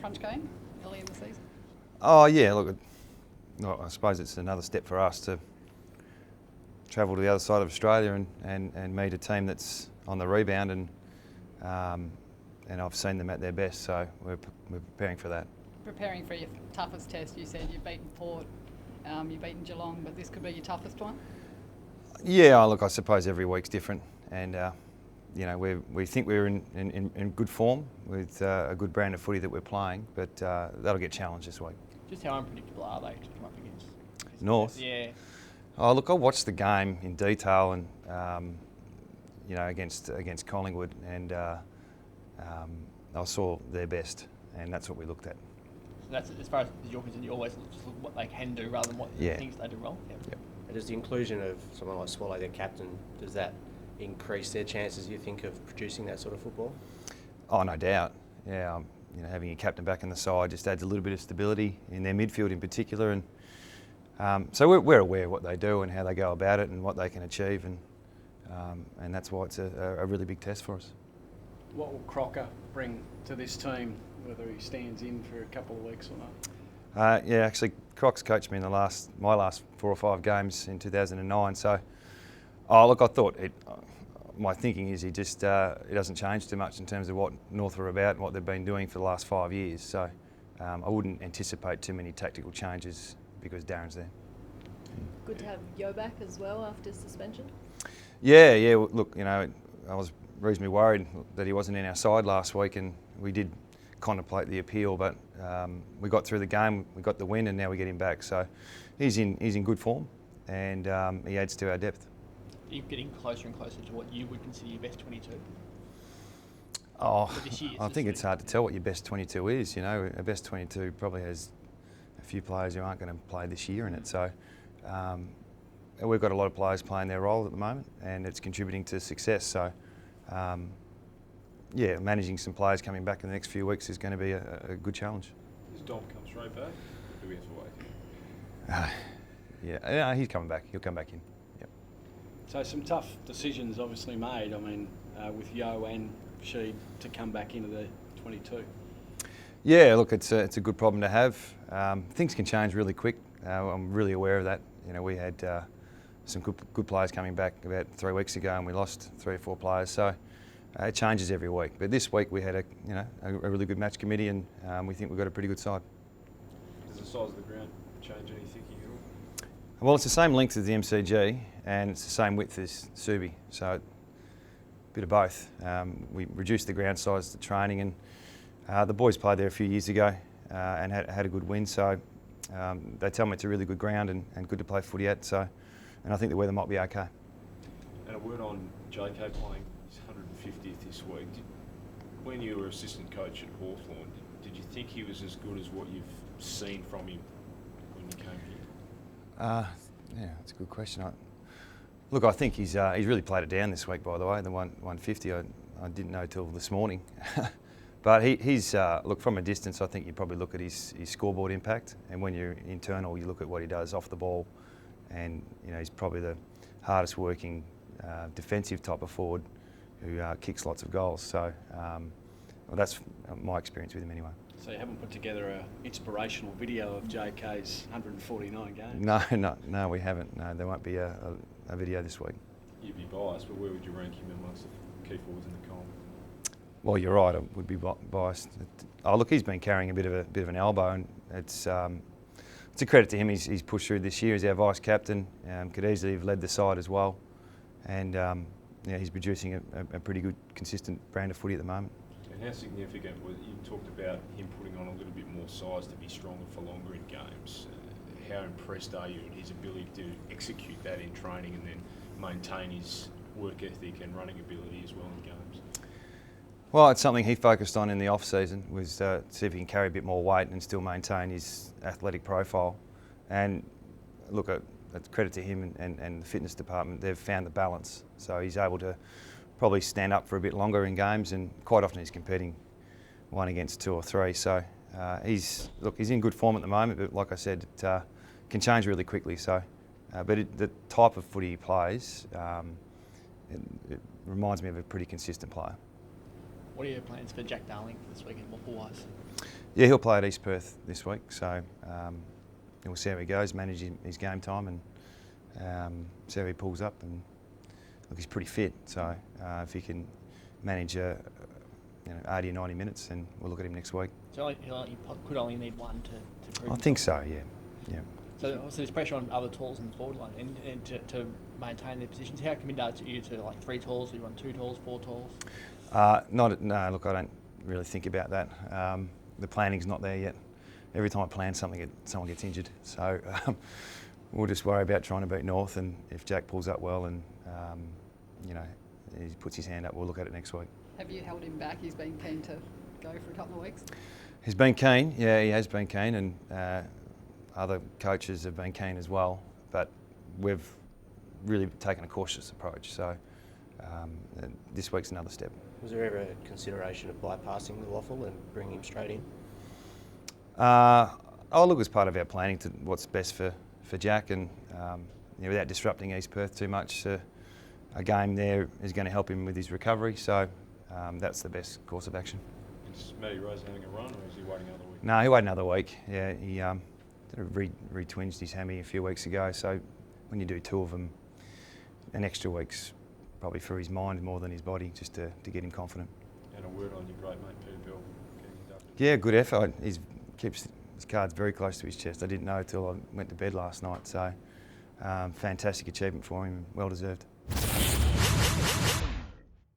crunch game early in the season? Oh yeah, look, I suppose it's another step for us to travel to the other side of Australia and meet a team that's on the rebound, and I've seen them at their best, so we're preparing for that. Preparing for your toughest test, you said you've beaten Port, you've beaten Geelong, but this could be your toughest one? Yeah, look, I suppose every week's different, and you know, we think we're in good form with a good brand of footy that we're playing, but that'll get challenged this week. Just how unpredictable are they to come up against? North? Yeah. Oh, look, I watched the game in detail, and you know, against Collingwood, and I saw their best, and that's what we looked at. So that's, as far as you're concerned, you always just look at what they can do rather than what things they do wrong. Yep. And does the inclusion of someone like Swallow, their captain, does that increase their chances, you think, of producing that sort of football? Oh, no doubt. Yeah, you know, having a captain back in the side just adds a little bit of stability in their midfield in particular, and so we're aware of what they do and how they go about it and what they can achieve, and that's why it's a really big test for us. What will Crocker bring to this team, whether he stands in for a couple of weeks or not? Yeah, actually, Croc's coached me in my last 4 or 5 games in 2009. So, look, I thought my thinking is he doesn't change too much in terms of what North are about and what they've been doing for the last 5 years. So, I wouldn't anticipate too many tactical changes because Darren's there. Good to have Yo back as well after suspension. Yeah. Look, you know, I was reasonably worried that he wasn't in our side last week, and we did contemplate the appeal, but we got through the game, we got the win, and now we get him back. So he's in good form, and he adds to our depth. Are you getting closer and closer to what you would consider your best 22? Oh, I think it's hard to tell what your best 22 is. You know, a best 22 probably has a few players who aren't going to play this year in it. So we've got a lot of players playing their role at the moment, and it's contributing to success. So yeah, managing some players coming back in the next few weeks is going to be a good challenge. Does Dom come straight back? Or do we have to wait? Yeah, he's coming back. He'll come back in. Yep. So some tough decisions obviously made, I mean, with Yo and Sheed to come back into the 22. Yeah, look, it's a good problem to have. Things can change really quick. I'm really aware of that. You know, we had some good players coming back about 3 weeks ago, and we lost 3 or 4 players. So it changes every week. But this week we had a really good match committee, and we think we've got a pretty good side. Does the size of the ground change any thinking at all? Well, it's the same length as the MCG, and it's the same width as Subi. So a bit of both. We reduced the ground size to training, and the boys played there a few years ago and had a good win. So they tell me it's a really good ground and good to play footy at. So, and I think the weather might be okay. And a word on JK playing his 150th this week. When you were assistant coach at Hawthorn, did you think he was as good as what you've seen from him when you came here? Yeah, that's a good question. Look, I think he's really played it down this week, by the way, the 150. I didn't know till this morning. But he's look, from a distance, I think you probably look at his scoreboard impact, and when you're internal, you look at what he does off the ball, and you know, he's probably the hardest working defensive type of forward who kicks lots of goals. So well, that's my experience with him anyway. So you haven't put together an inspirational video of JK's 149 games? No, we haven't. No, there won't be a video this week. You'd be biased, but where would you rank him amongst the key forwards in the column? Well, you're right. I would be biased. Oh, look, he's been carrying a bit of an elbow, and it's a credit to him. He's pushed through this year as our vice captain. Could easily have led the side as well, and yeah, he's producing a pretty good, consistent brand of footy at the moment. And how significant was you talked about him putting on a little bit more size to be stronger for longer in games? How impressed are you at his ability to execute that in training and then maintain his work ethic and running ability as well in games? Well, it's something he focused on in the off-season, was see if he can carry a bit more weight and still maintain his athletic profile. And look, it's credit to him and the fitness department. They've found the balance, so he's able to probably stand up for a bit longer in games, and quite often he's competing 1 against 2 or 3. So he's in good form at the moment, but like I said, it can change really quickly. So, the type of footy he plays, it reminds me of a pretty consistent player. What are your plans for Jack Darling for this weekend, football-wise? Yeah, he'll play at East Perth this week, so we'll see how he goes, manage his game time, and see how he pulls up. And look, he's pretty fit, so if he can manage 80 or 90 minutes, then we'll look at him next week. So he could only need one to prove. I think so. Yeah. So obviously there's pressure on other tools in the forward line and to maintain their positions. How committed are you to like 3 tools? Do you want 2 tools, 4 tools? No, look, I don't really think about that. The planning's not there yet. Every time I plan something, someone gets injured. So we'll just worry about trying to beat North, and if Jack pulls up well and he puts his hand up, we'll look at it next week. Have you held him back? He's been keen to go for a couple of weeks. He's been keen, yeah, he has been keen, and other coaches have been keen as well, but we've really taken a cautious approach, so this week's another step. Was there ever a consideration of bypassing the waffle and bringing him straight in? Look, it was part of our planning to what's best for Jack, and without disrupting East Perth too much, a game there is going to help him with his recovery, so that's the best course of action. Is Matty Rose having a run, or is he waiting another week? No, he waited another week. Yeah, he re-twinged his hammy a few weeks ago, so when you do 2 of them, an extra week's probably for his mind more than his body, just to get him confident. And a word on your great mate Peter Bell getting inducted. Yeah, good effort. He keeps his cards very close to his chest. I didn't know till I went to bed last night, so fantastic achievement for him, well deserved.